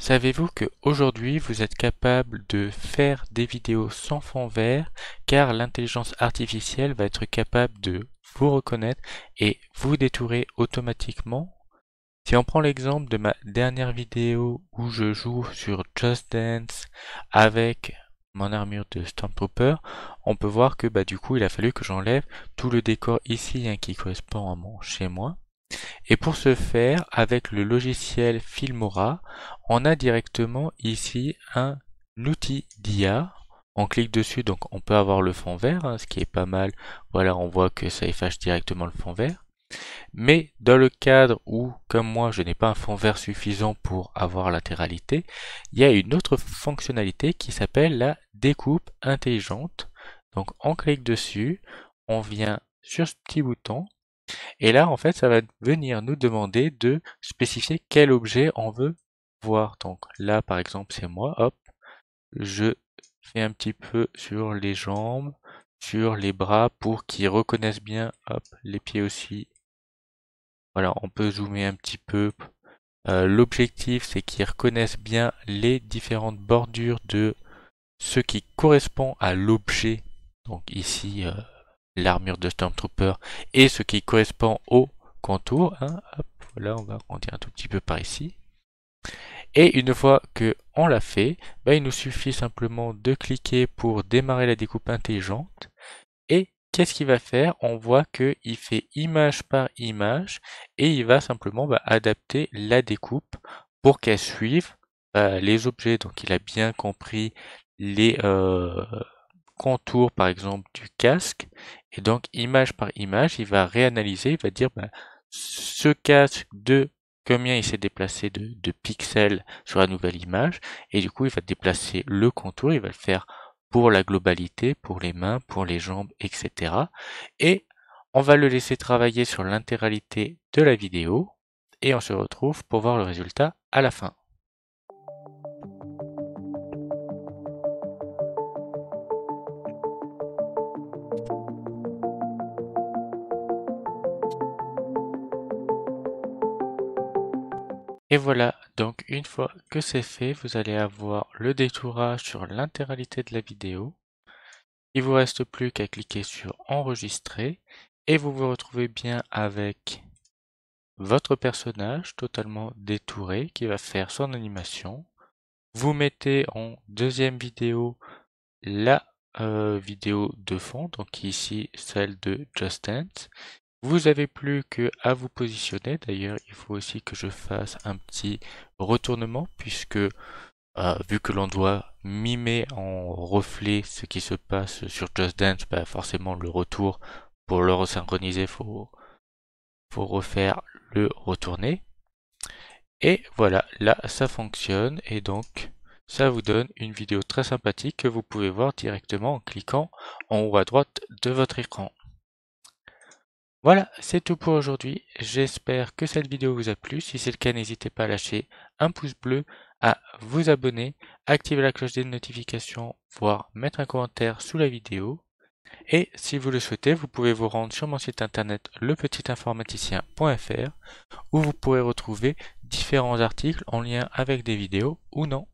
Savez-vous que aujourd'hui vous êtes capable de faire des vidéos sans fond vert car l'intelligence artificielle va être capable de vous reconnaître et vous détourer automatiquement? Si on prend l'exemple de ma dernière vidéo où je joue sur Just Dance avec mon armure de Stormtrooper, on peut voir que du coup il a fallu que j'enlève tout le décor ici qui correspond à mon chez moi. Et pour ce faire, avec le logiciel Filmora, on a directement ici un outil d'IA. On clique dessus, donc on peut avoir le fond vert, ce qui est pas mal. Voilà, on voit que ça efface directement le fond vert. Mais dans le cadre où, comme moi, je n'ai pas un fond vert suffisant pour avoir latéralité, il y a une autre fonctionnalité qui s'appelle la découpe intelligente. Donc on clique dessus, on vient sur ce petit bouton, et là, en fait, ça va venir nous demander de spécifier quel objet on veut voir. Donc là, par exemple, c'est moi. Hop, je fais un petit peu sur les jambes, sur les bras pour qu'ils reconnaissent bien. Hop, les pieds aussi. Voilà, on peut zoomer un petit peu. L'objectif, c'est qu'ils reconnaissent bien les différentes bordures de ce qui correspond à l'objet. Donc ici, l'armure de Stormtrooper et ce qui correspond au contour. Hop, voilà, on va agrandir un tout petit peu par ici. Et une fois que on l'a fait, il nous suffit simplement de cliquer pour démarrer la découpe intelligente. Et qu'est-ce qu'il va faire? On voit qu'il fait image par image et il va simplement adapter la découpe pour qu'elle suive les objets. Donc il a bien compris les contours par exemple du casque, et donc image par image il va réanalyser, il va dire ce casque de combien il s'est déplacé de pixels sur la nouvelle image, et du coup il va déplacer le contour, il va le faire pour la globalité, pour les mains, pour les jambes, etc. Et on va le laisser travailler sur l'intégralité de la vidéo et on se retrouve pour voir le résultat à la fin. Et voilà, donc une fois que c'est fait, vous allez avoir le détourage sur l'intégralité de la vidéo. Il vous reste plus qu'à cliquer sur enregistrer et vous vous retrouvez bien avec votre personnage totalement détouré qui va faire son animation. Vous mettez en deuxième vidéo la vidéo de fond, donc ici celle de Just Dance. Vous avez plus que à vous positionner. D'ailleurs, il faut aussi que je fasse un petit retournement puisque vu que l'on doit mimer en reflet ce qui se passe sur Just Dance, forcément le retour pour le resynchroniser, faut refaire le retourner. Et voilà, là ça fonctionne et donc ça vous donne une vidéo très sympathique que vous pouvez voir directement en cliquant en haut à droite de votre écran. Voilà, c'est tout pour aujourd'hui. J'espère que cette vidéo vous a plu. Si c'est le cas, n'hésitez pas à lâcher un pouce bleu, à vous abonner, activer la cloche des notifications, voire mettre un commentaire sous la vidéo. Et si vous le souhaitez, vous pouvez vous rendre sur mon site internet lepetitinformaticien.fr où vous pourrez retrouver différents articles en lien avec des vidéos ou non.